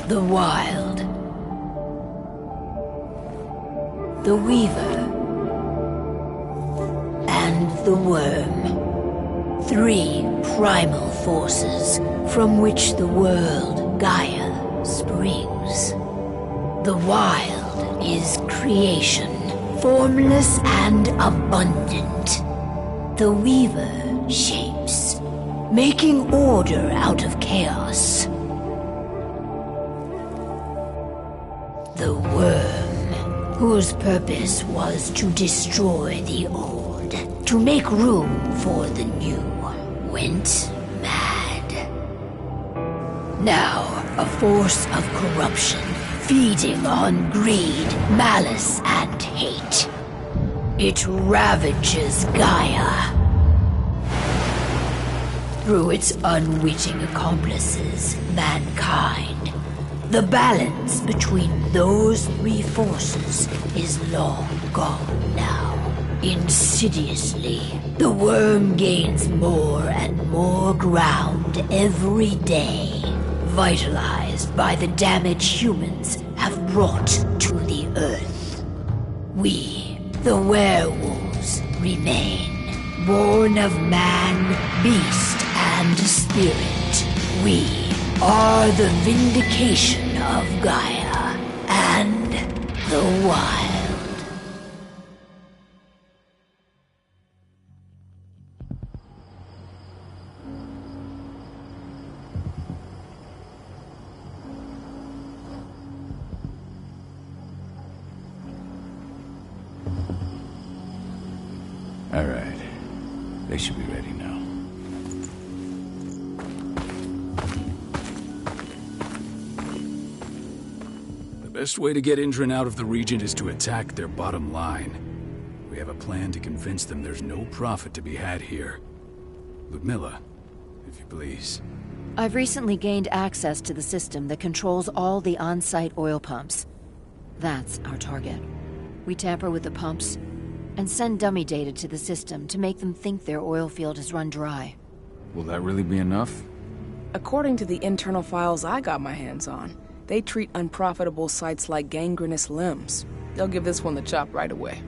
The Wild. The Weaver. And the Worm. 3 primal forces from which the world, Gaia, springs. The Wild is creation, formless and abundant. The Weaver shapes, making order out of chaos. The Worm, whose purpose was to destroy the old, to make room for the new, went mad. Now, a force of corruption, feeding on greed, malice, and hate. It ravages Gaia. Through its unwitting accomplices, mankind. The balance between those 3 forces is long gone now. Insidiously, the Worm gains more and more ground every day, vitalized by the damage humans have brought to the Earth. We, the werewolves, remain, born of man, beast, and spirit. We are the vindication of Gaia and the Wild. All right. They should be ready now. The best way to get Indran out of the region is to attack their bottom line. We have a plan to convince them there's no profit to be had here. Ludmilla, if you please. I've recently gained access to the system that controls all the on-site oil pumps. That's our target. We tamper with the pumps and send dummy data to the system to make them think their oil field has run dry. Will that really be enough? According to the internal files I got my hands on, they treat unprofitable sites like gangrenous limbs. They'll give this one the chop right away.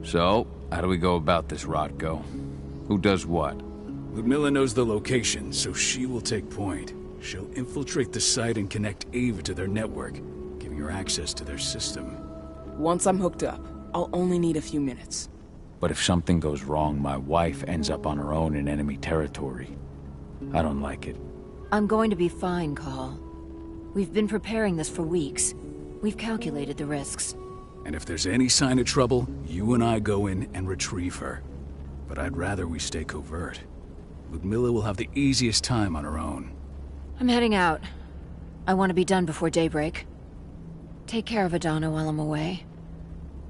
So, how do we go about this, Rotko? Who does what? Ludmilla knows the location, so she will take point. She'll infiltrate the site and connect Ava to their network, giving her access to their system. Once I'm hooked up, I'll only need a few minutes. But if something goes wrong, my wife ends up on her own in enemy territory. I don't like it. I'm going to be fine, Call. We've been preparing this for weeks. We've calculated the risks. And if there's any sign of trouble, you and I go in and retrieve her. But I'd rather we stay covert. Ludmilla will have the easiest time on her own. I'm heading out. I want to be done before daybreak. Take care of Adana while I'm away.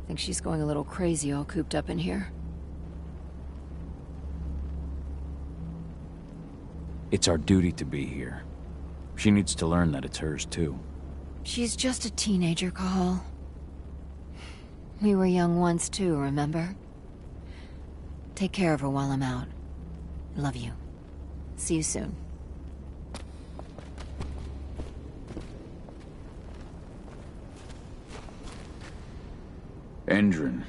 I think she's going a little crazy all cooped up in here. It's our duty to be here. She needs to learn that it's hers too. She's just a teenager, Call. We were young once too, remember? Take care of her while I'm out. Love you. See you soon. Endron.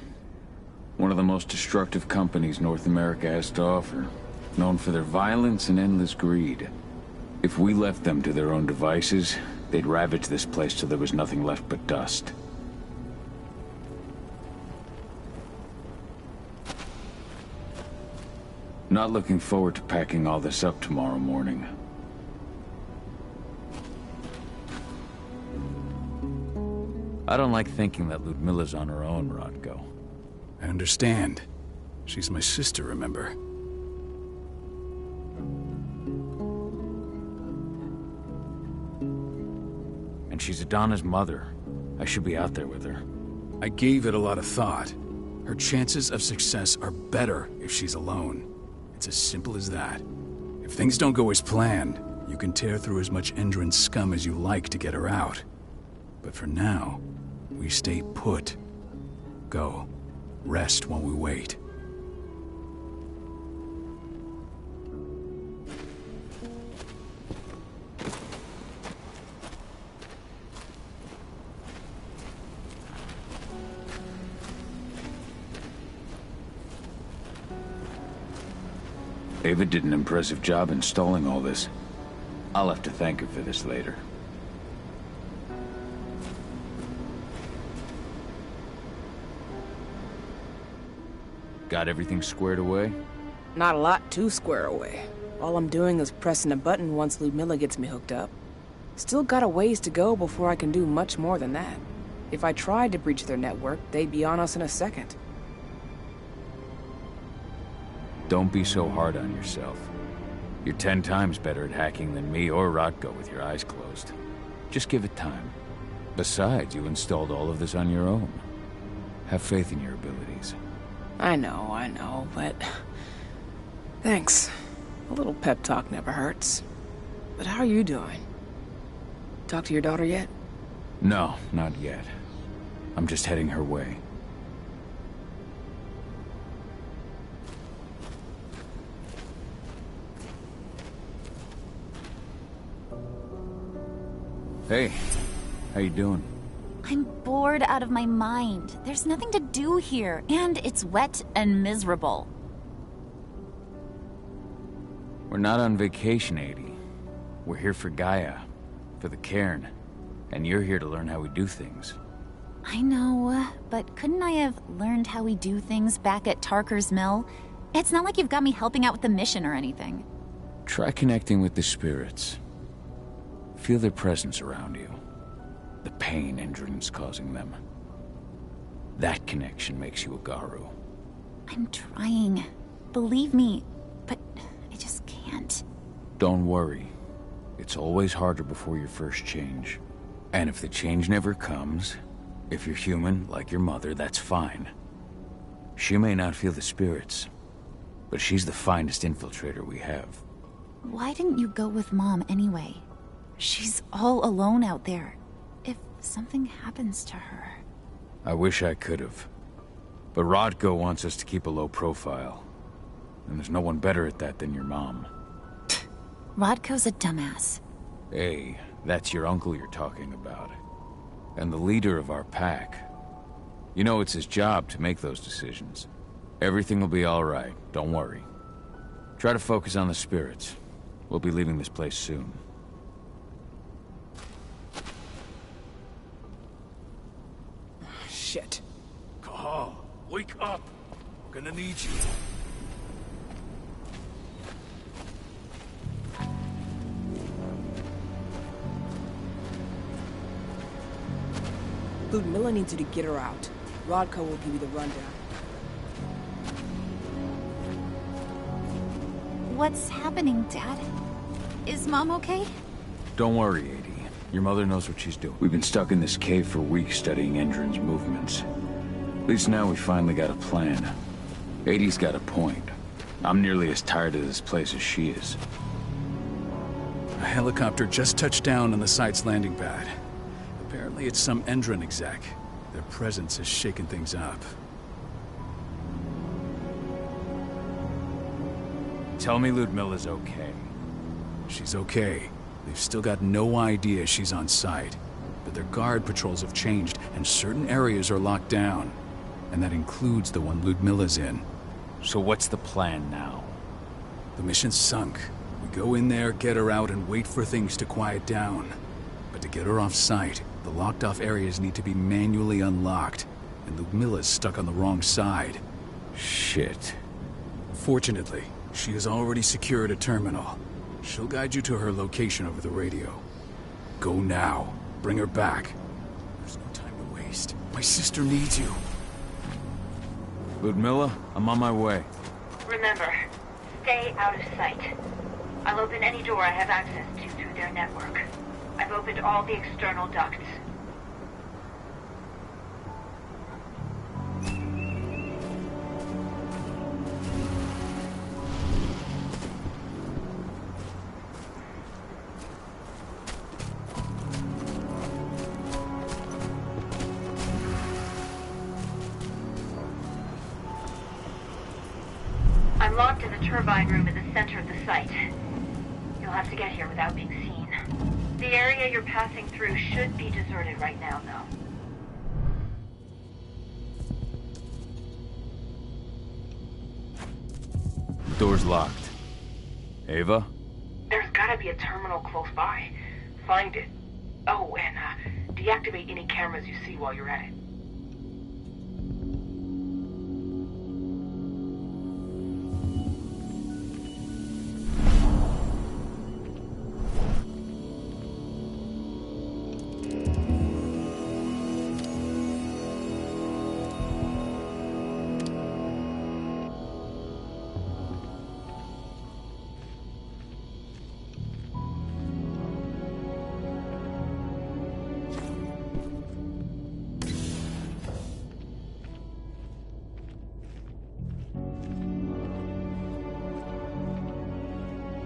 One of the most destructive companies North America has to offer. Known for their violence and endless greed. If we left them to their own devices, they'd ravage this place till there was nothing left but dust. Not looking forward to packing all this up tomorrow morning. I don't like thinking that Ludmilla's on her own, Rotko. I understand. She's my sister, remember? And she's Adana's mother. I should be out there with her. I gave it a lot of thought. Her chances of success are better if she's alone. It's as simple as that. If things don't go as planned, you can tear through as much Endron scum as you like to get her out. But for now, we stay put. Go. Rest while we wait. Ava did an impressive job installing all this. I'll have to thank her for this later. Got everything squared away? Not a lot to square away. All I'm doing is pressing a button once Ludmilla gets me hooked up. Still got a ways to go before I can do much more than that. If I tried to breach their network, they'd be on us in a second. Don't be so hard on yourself. You're 10 times better at hacking than me or Rotko with your eyes closed. Just give it time. Besides, you installed all of this on your own. Have faith in your abilities. I know, but... Thanks. A little pep talk never hurts. But how are you doing? Talk to your daughter yet? No, not yet. I'm just heading her way. Hey, how you doing? I'm bored out of my mind. There's nothing to do here, and it's wet and miserable. We're not on vacation, Adie. We're here for Gaia, for the cairn, and you're here to learn how we do things. I know, but couldn't I have learned how we do things back at Tarker's Mill? It's not like you've got me helping out with the mission or anything. Try connecting with the spirits. Feel their presence around you. The pain Endron's causing them. That connection makes you a Garu. I'm trying. Believe me, but I just can't. Don't worry. It's always harder before your first change. And if the change never comes, if you're human, like your mother, that's fine. She may not feel the spirits, but she's the finest infiltrator we have. Why didn't you go with Mom anyway? She's all alone out there. If something happens to her... I wish I could have. But Rodko wants us to keep a low profile. And there's no one better at that than your mom. Rodko's a dumbass. Hey, that's your uncle you're talking about. And the leader of our pack. You know it's his job to make those decisions. Everything will be all right, don't worry. Try to focus on the spirits. We'll be leaving this place soon. Shit. Cahal, wake up! I'm gonna need you. Ludmilla needs you to get her out. Rodko will give you the rundown. What's happening, Dad? Is Mom okay? Don't worry, Adie. Your mother knows what she's doing. We've been stuck in this cave for weeks studying Endron's movements. At least now we finally got a plan. Adie's got a point. I'm nearly as tired of this place as she is. A helicopter just touched down on the site's landing pad. Apparently it's some Endron exec. Their presence has shaken things up. Tell me Ludmilla's okay. She's okay. They've still got no idea she's on site. But their guard patrols have changed, and certain areas are locked down. And that includes the one Ludmilla's in. So what's the plan now? The mission's sunk. We go in there, get her out, and wait for things to quiet down. But to get her off site, the locked-off areas need to be manually unlocked. And Ludmilla's stuck on the wrong side. Shit. Fortunately, she has already secured a terminal. She'll guide you to her location over the radio. Go now. Bring her back. There's no time to waste. My sister needs you. Ludmilla, I'm on my way. Remember, stay out of sight. I'll open any door I have access to through their network. I've opened all the external ducts. I'm locked in the turbine room in the center of the site. You'll have to get here without being seen. The area you're passing through should be deserted right now, though. The door's locked. Ava? There's gotta be a terminal close by. Find it. Oh, and deactivate any cameras you see while you're at it.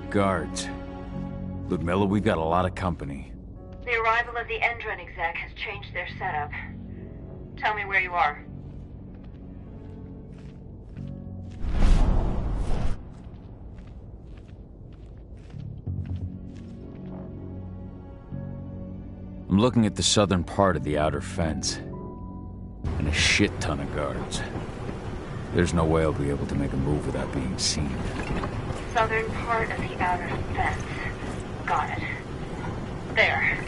Guards. Ludmilla, we've got a lot of company. The arrival of the Endron exec has changed their setup. Tell me where you are. I'm looking at the southern part of the outer fence. And a shit ton of guards. There's no way I'll be able to make a move without being seen. Southern part of the outer fence. Got it. There.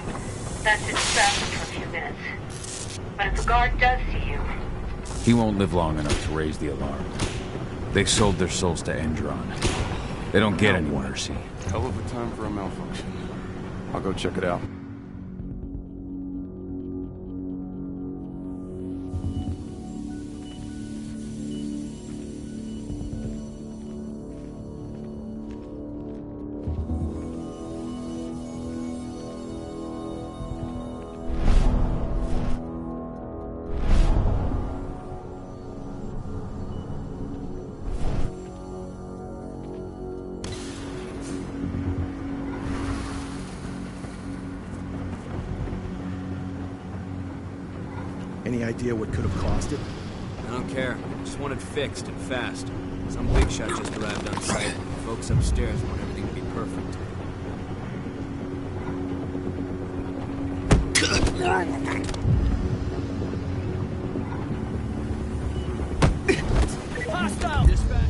That should distract them for a few minutes. But if the guard does see you... He won't live long enough to raise the alarm. They sold their souls to Endron. They don't get any mercy. Hell of a time for a malfunction. I'll go check it out. Any idea what could have caused it? I don't care. Just want it fixed and fast. Some big shot just arrived on site. Folks upstairs want everything to be perfect. Hostile! Dispatch.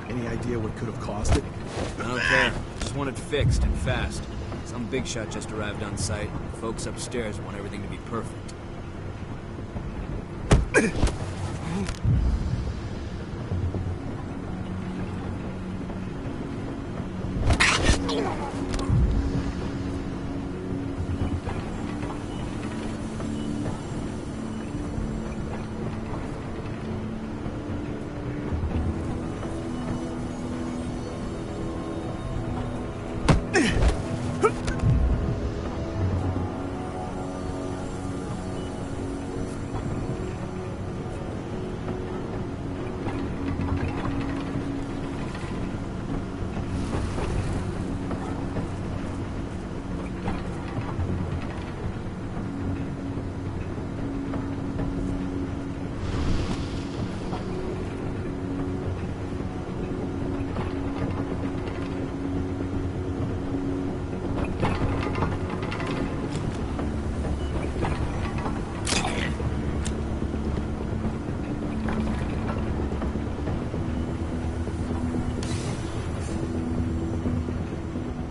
Any idea what could have caused it? I don't care. Just want it fixed and fast. Some big shot just arrived on site. Folks upstairs want everything to be perfect.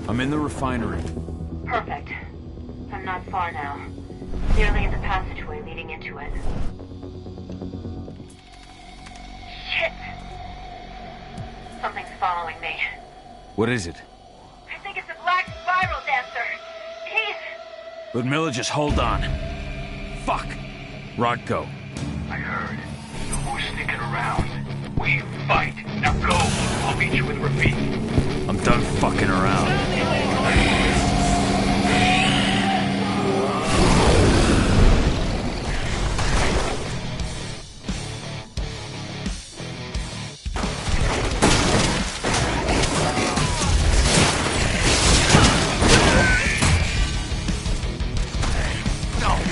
I'm in the refinery. Perfect. I'm not far now. Nearly in the passageway leading into it. Shit! Something's following me. What is it? I think it's a black spiral dancer. He's... Ludmilla, just hold on. Fuck! Rodko. I heard. Who's sticking around? We fight. Now go. I'll meet you with Rafik. I'm done fucking around.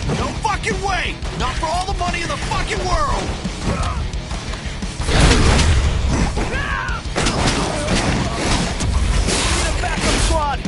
No fucking way! Not for all the money in the fucking world! Squad!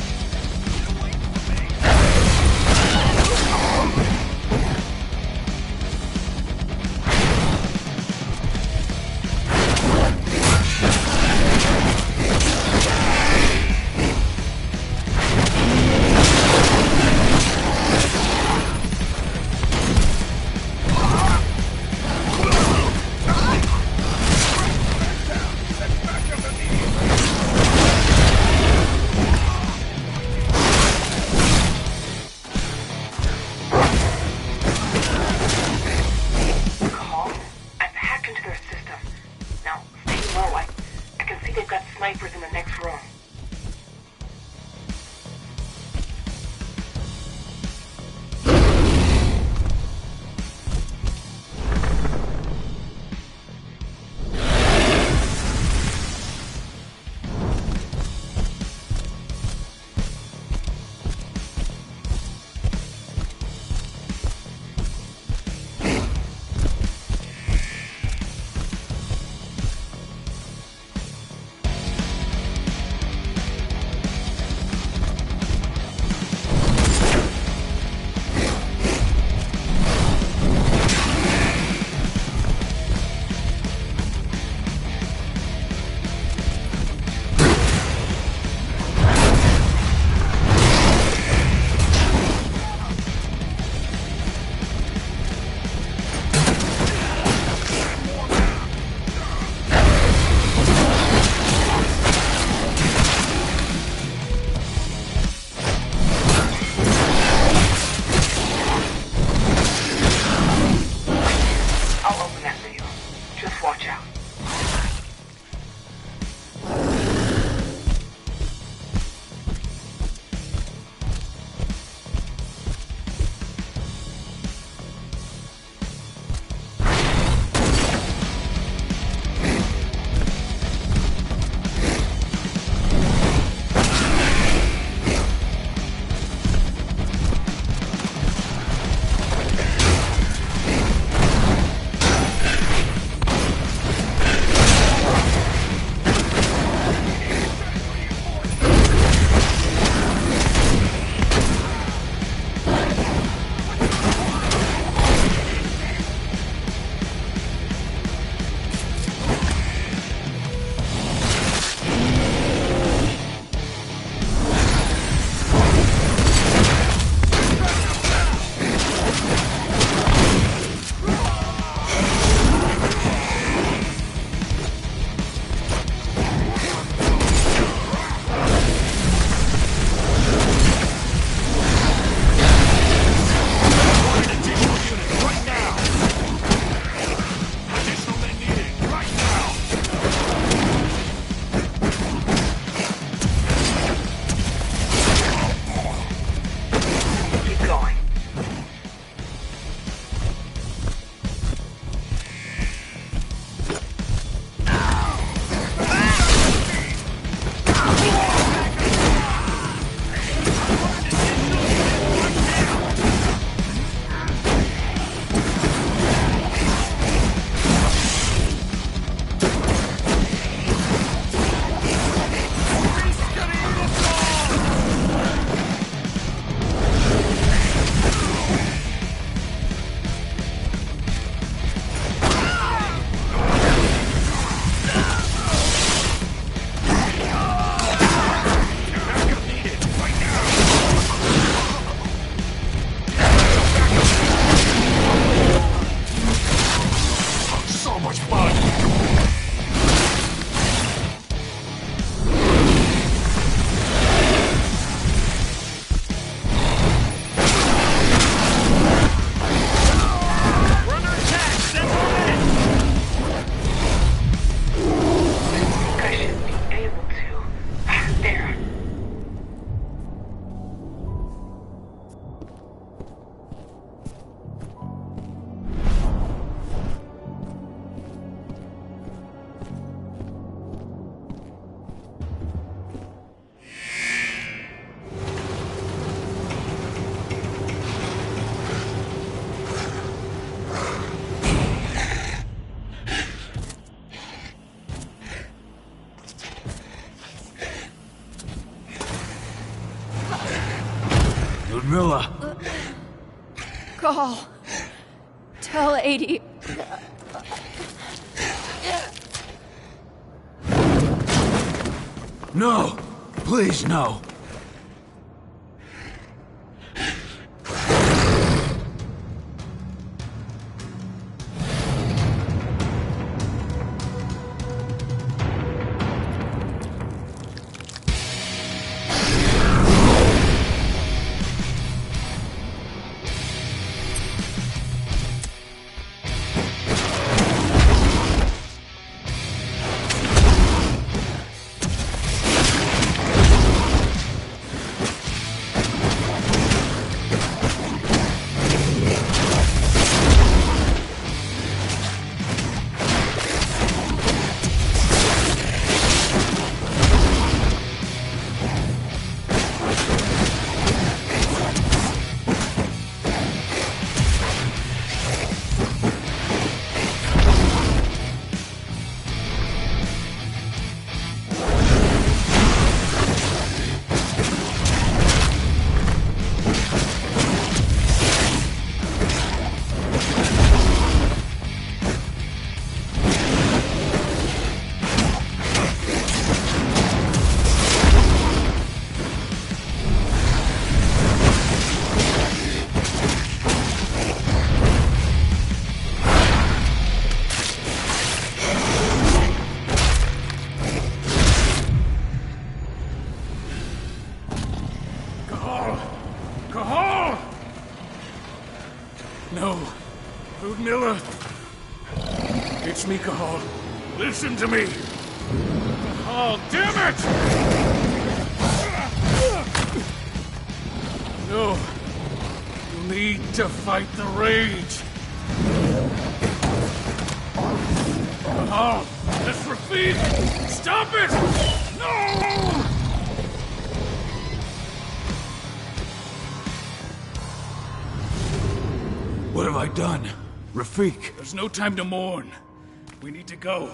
Ludmilla! Call. Tell 80. No! Please, no! No. Ludmilla. It's me, Cahal. Listen to me. Cahal, damn it! No. You need to fight the rage. Cahal, this Rafid! Stop it! No! What have I done? Rafik! There's no time to mourn. We need to go.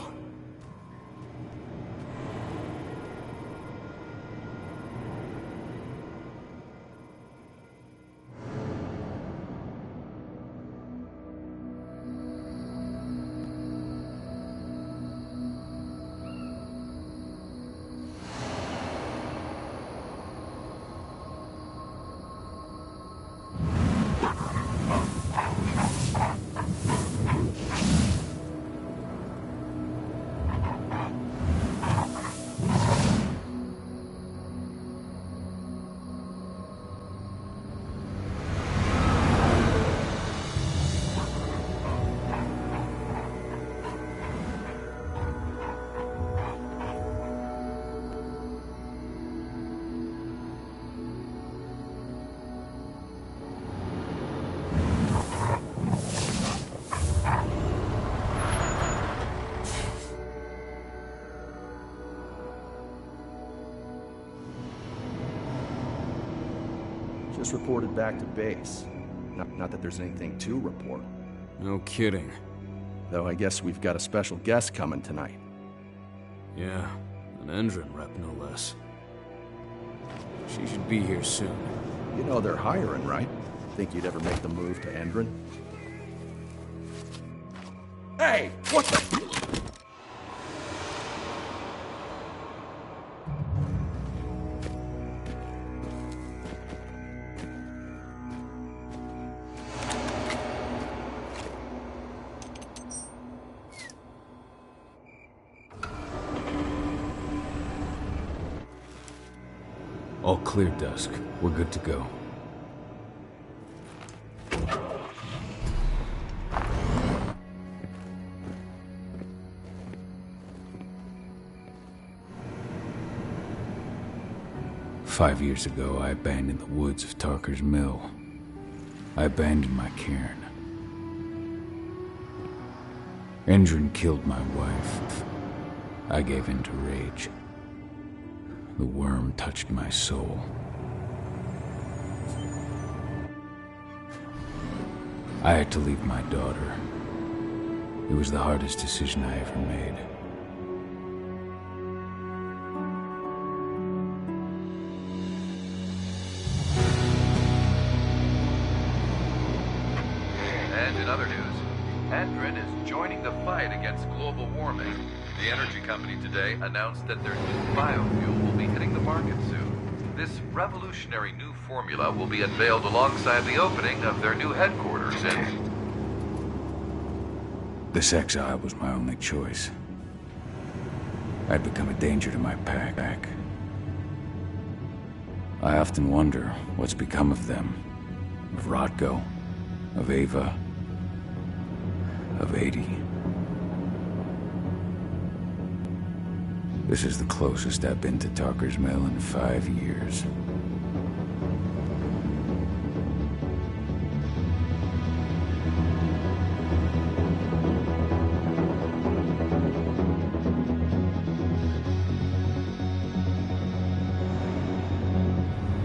Just reported back to base. Not that there's anything to report. No kidding. Though I guess we've got a special guest coming tonight. Yeah, an Endron rep, no less. She should be here soon. You know they're hiring, right? Think you'd ever make the move to Endron? Hey! What the... All clear, Dusk. We're good to go. Five years ago, I abandoned the woods of Tarker's Mill. I abandoned my cairn. Endron killed my wife. I gave in to rage. The worm touched my soul. I had to leave my daughter. It was the hardest decision I ever made. And in other news, Endron is joining the fight against global warming. The energy company today announced that their new biofuel will be hitting the market soon. This revolutionary new formula will be unveiled alongside the opening of their new headquarters in... This exile was my only choice. I'd become a danger to my pack. I often wonder what's become of them. Of Rodko, of Ava, of 80. This is the closest I've been to Talker's Mill in 5 years.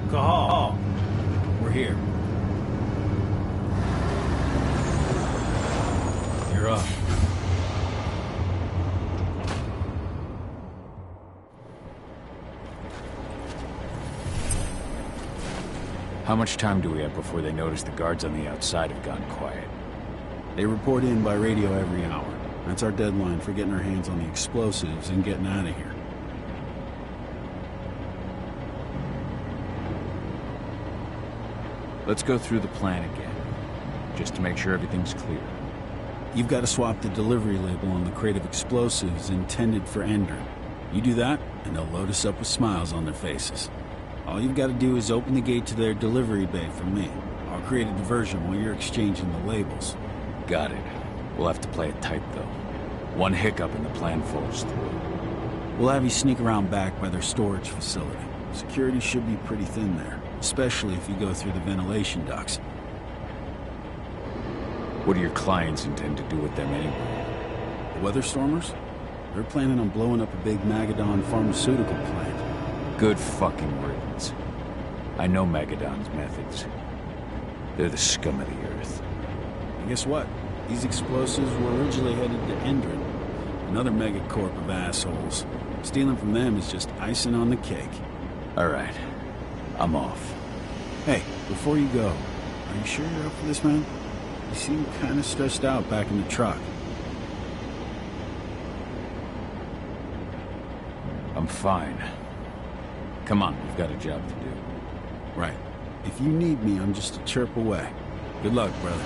Cahal, we're here. You're up. How much time do we have before they notice the guards on the outside have gone quiet? They report in by radio every hour. That's our deadline for getting our hands on the explosives and getting out of here. Let's go through the plan again, just to make sure everything's clear. You've got to swap the delivery label on the crate of explosives intended for Endron. You do that, and they'll load us up with smiles on their faces. All you've got to do is open the gate to their delivery bay for me. I'll create a diversion while you're exchanging the labels. Got it. We'll have to play it tight, though. One hiccup and the plan falls through. We'll have you sneak around back by their storage facility. Security should be pretty thin there, especially if you go through the ventilation ducts. What do your clients intend to do with them anyway? The Weatherstormers? They're planning on blowing up a big Magadon pharmaceutical plant. Good fucking riddance. I know Magadon's methods. They're the scum of the earth. And guess what? These explosives were originally headed to Endron, another megacorp of assholes. Stealing from them is just icing on the cake. All right. I'm off. Hey, before you go, are you sure you're up for this, man? You seem kind of stressed out back in the truck. I'm fine. Come on, we've got a job to do. Right. If you need me, I'm just a chirp away. Good luck, brother.